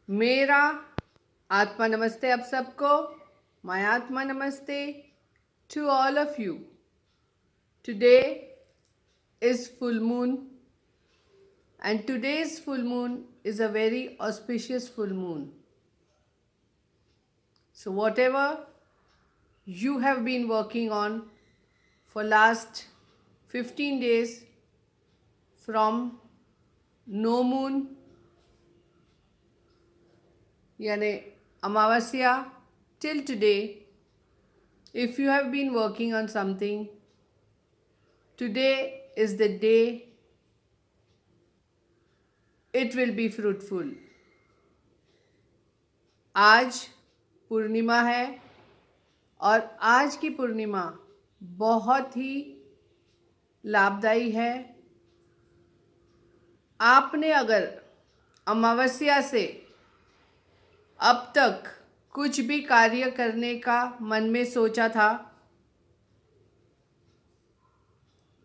मेरा आत्मा नमस्ते आप सबको. My Atma Namaste to all of you. Today is full moon, and today's full moon is a very auspicious full moon. So whatever you have been working on for last 15 days from no moon यानी अमावस्या till today, if you have been working on something, today is the day it will be fruitful. आज पूर्णिमा है और आज की पूर्णिमा बहुत ही लाभदायी है. आपने अगर अमावस्या से अब तक कुछ भी कार्य करने का मन में सोचा था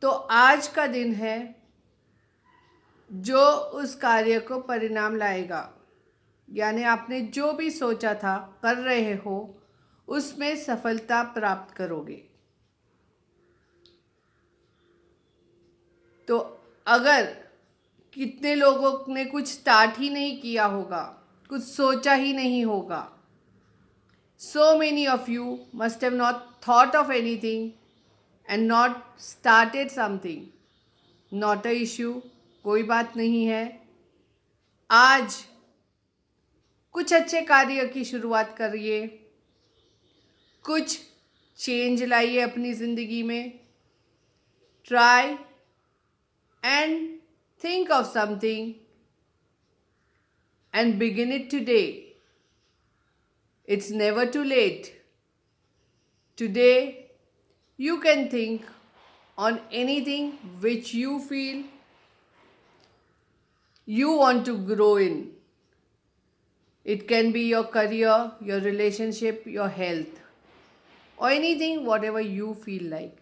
तो आज का दिन है जो उस कार्य को परिणाम लाएगा. यानी आपने जो भी सोचा था कर रहे हो उसमें सफलता प्राप्त करोगे. तो अगर कितने लोगों ने कुछ स्टार्ट ही नहीं किया होगा, कुछ सोचा ही नहीं होगा, so many of you must have not thought of anything and not started something. Not a issue, कोई बात नहीं है. आज कुछ अच्छे कार्य की शुरुआत करिए, कुछ चेंज लाइए अपनी ज़िंदगी में. Try and think of something and begin it today. It's never too late. Today you can think on anything which you feel you want to grow in. It can be your career, your relationship, your health, or anything whatever you feel like.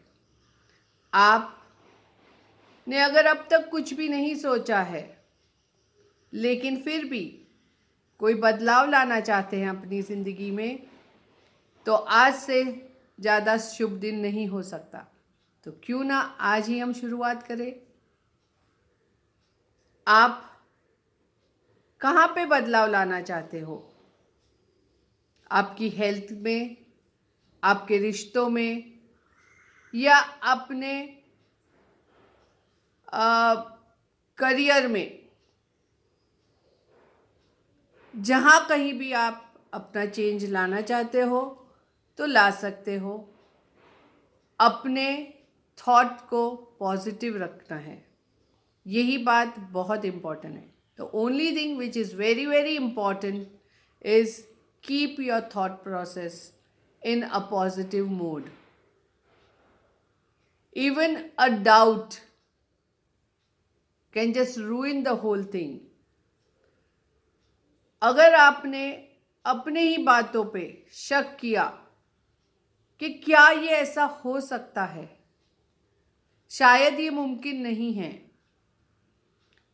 आपने अगर अब तक कुछ भी नहीं सोचा है लेकिन फिर भी कोई बदलाव लाना चाहते हैं अपनी ज़िंदगी में तो आज से ज़्यादा शुभ दिन नहीं हो सकता. तो क्यों ना आज ही हम शुरुआत करें. आप कहाँ पे बदलाव लाना चाहते हो? आपकी हेल्थ में, आपके रिश्तों में या अपने करियर में. जहाँ कहीं भी आप अपना चेंज लाना चाहते हो तो ला सकते हो. अपने थॉट को पॉजिटिव रखना है, यही बात बहुत इम्पॉर्टेंट है. The only thing which is very very important is keep your thought process in a positive mood. Even a doubt can just ruin the whole thing. अगर आपने अपने ही बातों पे शक किया कि क्या ये ऐसा हो सकता है, शायद ये मुमकिन नहीं है,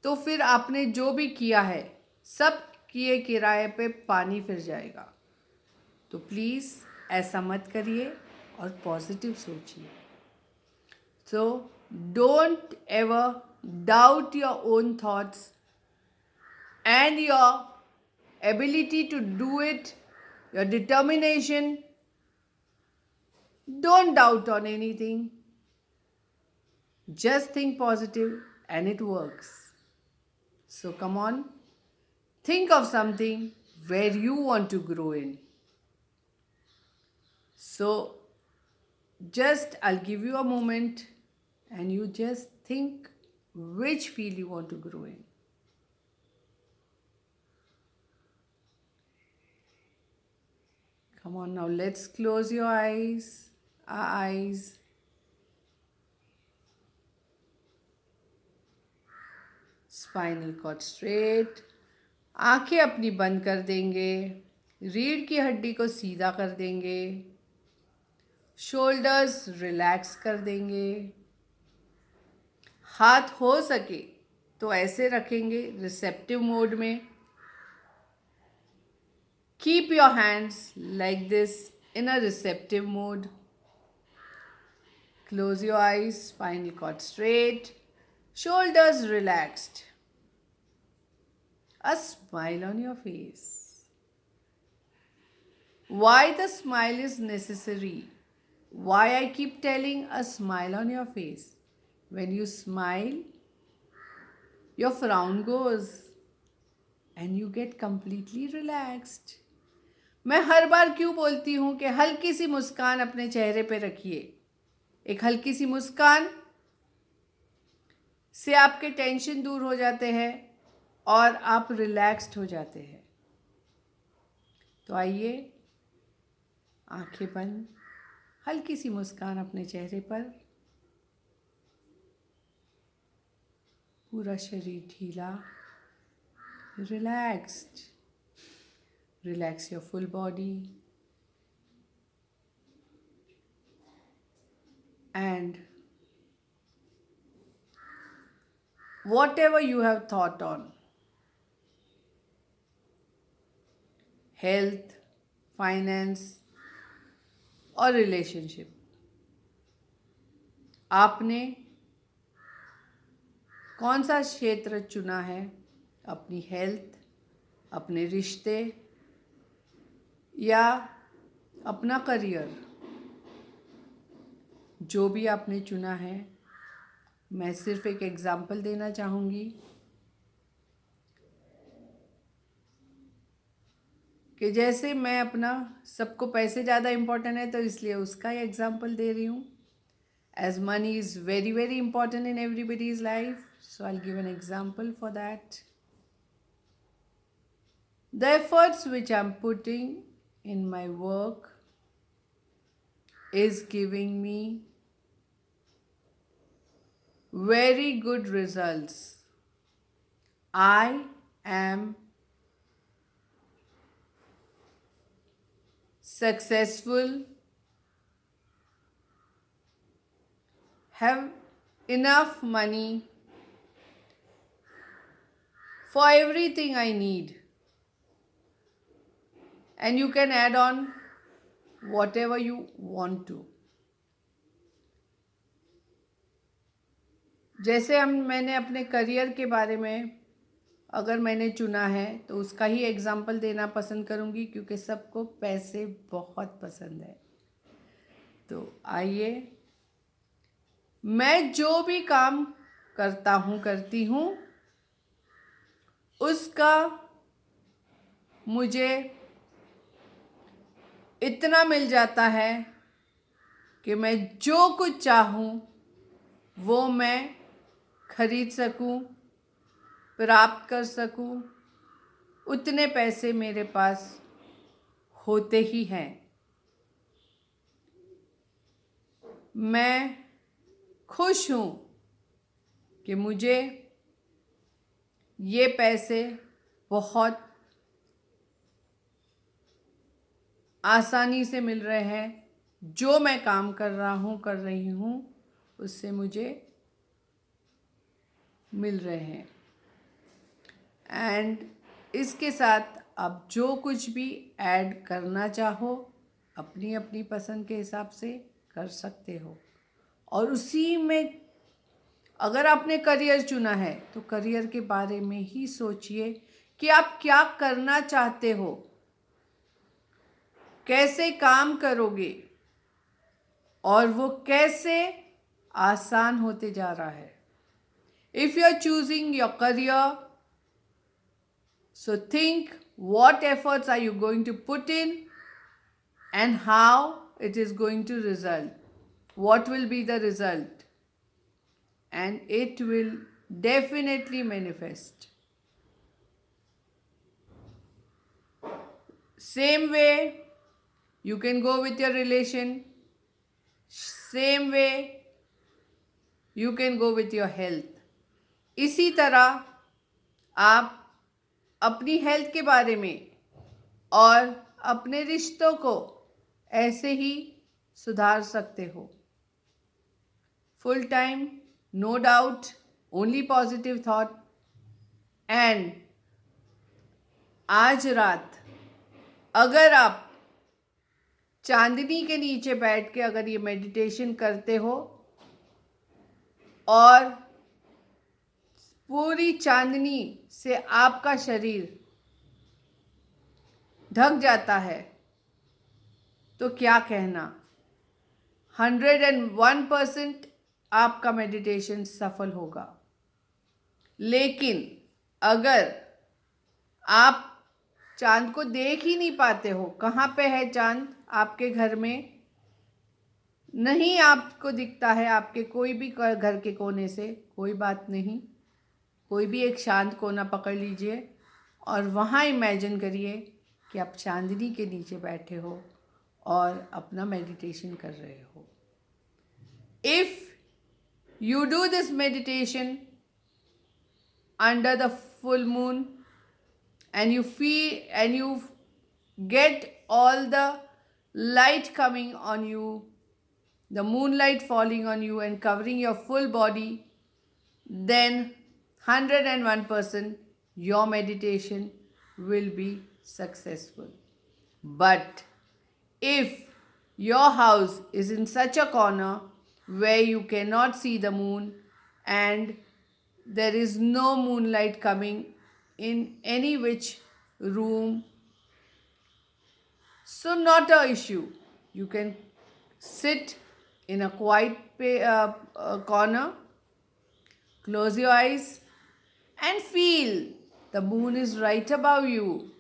तो फिर आपने जो भी किया है सब किए किराए पे पानी फिर जाएगा. तो प्लीज़ ऐसा मत करिए और पॉजिटिव सोचिए. So don't ever doubt your own thoughts and your ability to do it, your determination. Don't doubt on anything, just think positive and it works. So come on, think of something where you want to grow in. So just I'll give you a moment and you just think which field you want to grow in. Come on now, let's close your eyes, our eyes. Spinal cord straight. आंखें अपनी बंद कर देंगे. रीढ़ की हड्डी को सीधा कर देंगे. शोल्डर्स रिलैक्स कर देंगे. हाथ हो सके तो ऐसे रखेंगे रिसेप्टिव मोड में. Keep your hands like this in a receptive mode. Close your eyes, spinal cord straight, shoulders relaxed. A smile on your face. Why the smile is necessary? Why I keep telling a smile on your face? When you smile, your frown goes and you get completely relaxed. मैं हर बार क्यों बोलती हूँ कि हल्की सी मुस्कान अपने चेहरे पे रखिए। एक हल्की सी मुस्कान से आपके टेंशन दूर हो जाते हैं और आप रिलैक्स्ड हो जाते हैं। तो आइए, आंखें बंद, हल्की सी मुस्कान अपने चेहरे पर, पूरा शरीर ढीला, relaxed. Relax your full body and whatever you have thought on, health, finance और relationship, आपने कौन सा क्षेत्र चुना है? अपनी हेल्थ, अपने रिश्ते या अपना करियर? जो भी आपने चुना है, मैं सिर्फ एक एग्जाम्पल देना चाहूँगी कि जैसे मैं अपना, सबको पैसे ज़्यादा इम्पोर्टेंट है तो इसलिए उसका ही एग्जाम्पल दे रही हूँ. As money is very, very important in everybody's life, so I'll give an example for that. The efforts which I'm putting in my work is giving me very good results. I am successful, have enough money for everything I need, and you can add on whatever you want to. जैसे मैंने अपने career के बारे में अगर मैंने चुना है तो उसका ही एग्जाम्पल देना पसंद करूँगी, क्योंकि सबको पैसे बहुत पसंद है. तो आइए, मैं जो भी काम करती हूँ उसका मुझे इतना मिल जाता है कि मैं जो कुछ चाहूँ वो मैं खरीद सकूँ, प्राप्त कर सकूँ. उतने पैसे मेरे पास होते ही हैं. मैं खुश हूँ कि मुझे ये पैसे बहुत आसानी से मिल रहे हैं. जो मैं काम कर रही हूँ उससे मुझे मिल रहे हैं. एंड इसके साथ आप जो कुछ भी ऐड करना चाहो अपनी अपनी पसंद के हिसाब से कर सकते हो. और उसी में अगर आपने करियर चुना है तो करियर के बारे में ही सोचिए कि आप क्या करना चाहते हो, कैसे काम करोगे और वो कैसे आसान होते जा रहा है. If you are choosing your career, so think what efforts are you going to put in and how it is going to result. What will be the result? And it will definitely manifest. Same way, you can go with your relation. Same way, you can go with your health. इसी तरह आप अपनी health के बारे में और अपने रिश्तों को ऐसे ही सुधार सकते हो. Full time, no doubt, only positive thought. And आज रात अगर आप चांदनी के नीचे बैठ के अगर ये मेडिटेशन करते हो और पूरी चांदनी से आपका शरीर ढक जाता है, तो क्या कहना, 101% आपका मेडिटेशन सफल होगा। लेकिन अगर आप चांद को देख ही नहीं पाते हो, कहाँ पे है चांद, आपके घर में नहीं आपको दिखता है, आपके कोई भी घर के कोने से, कोई बात नहीं, कोई भी एक शांत कोना पकड़ लीजिए और वहाँ इमेजिन करिए कि आप चांदनी के नीचे बैठे हो और अपना मेडिटेशन कर रहे हो। If you do this meditation under the full moon and you feel and you get all the light coming on you, the moonlight falling on you and covering your full body, then 101% your meditation will be successful. But if your house is in such a corner where you cannot see the moon and there is no moonlight coming in any which room, so not a issue. You can sit in a quiet corner, close your eyes and feel the moon is right above you,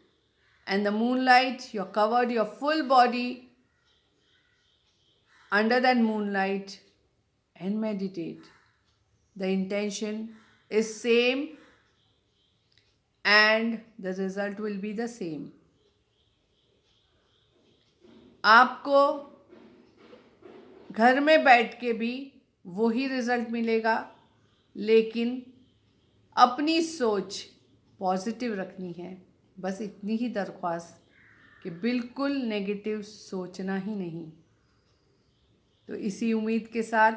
and the moonlight, you're covered your full body under that moonlight and meditate. The intention is same and the result will be the same. आपको घर में बैठ के भी वही result मिलेगा, लेकिन अपनी सोच पॉजिटिव रखनी है। बस इतनी ही दरख्वास्त कि बिल्कुल नेगेटिव सोचना ही नहीं। तो इसी उम्मीद के साथ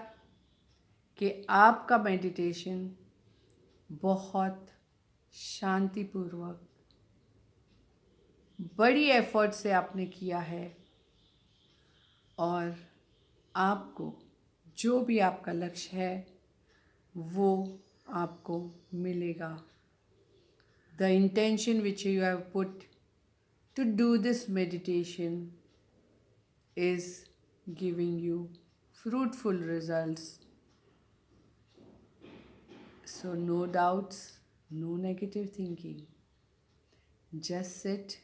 कि आपका मेडिटेशन बहुत शांतिपूर्वक बड़ी एफर्ट से आपने किया है और आपको जो भी आपका लक्ष्य है वो आपको मिलेगा। The intention which you have put to do this meditation is giving you fruitful results. So no doubts, no negative thinking. Just sit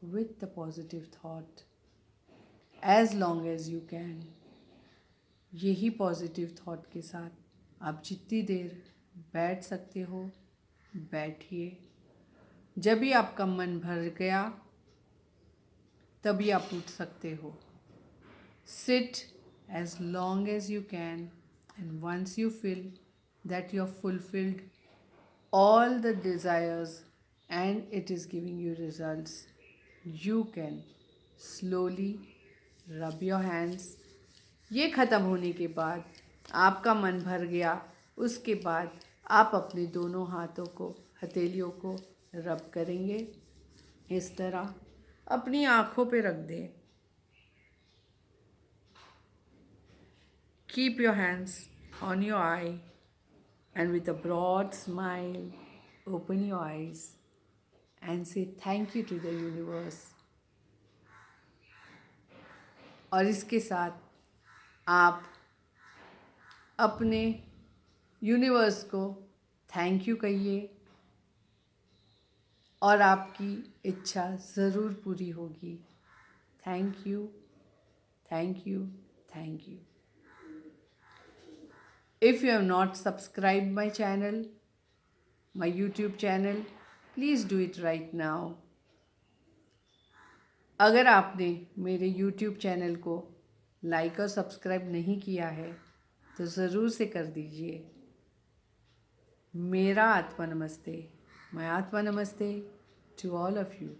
with the positive thought as long as you can. यही positive thought के साथ आप जितनी देर बैठ सकते हो बैठिए। जब भी आपका मन भर गया तभी आप उठ सकते हो। Sit as long as you can, and once you feel that you have fulfilled all the desires and it is giving you results, you can slowly rub your hands. ये ख़त्म होने के बाद आपका मन भर गया, उसके बाद आप अपने दोनों हाथों को, हथेलियों को रब करेंगे। इस तरह अपनी आँखों पे रख दें। Keep your hands on your eye and with a broad smile, open your eyes and say thank you to the universe. और इसके साथ आप अपने यूनिवर्स को थैंक यू कहिए और आपकी इच्छा ज़रूर पूरी होगी। Thank you, thank you, thank you. If you have not subscribed my channel, my YouTube channel, please do it right now. अगर आपने मेरे YouTube चैनल को लाइक और सब्सक्राइब नहीं किया है तो ज़रूर से कर दीजिए। मेरा आत्मा नमस्ते, my आत्मा नमस्ते to all of you.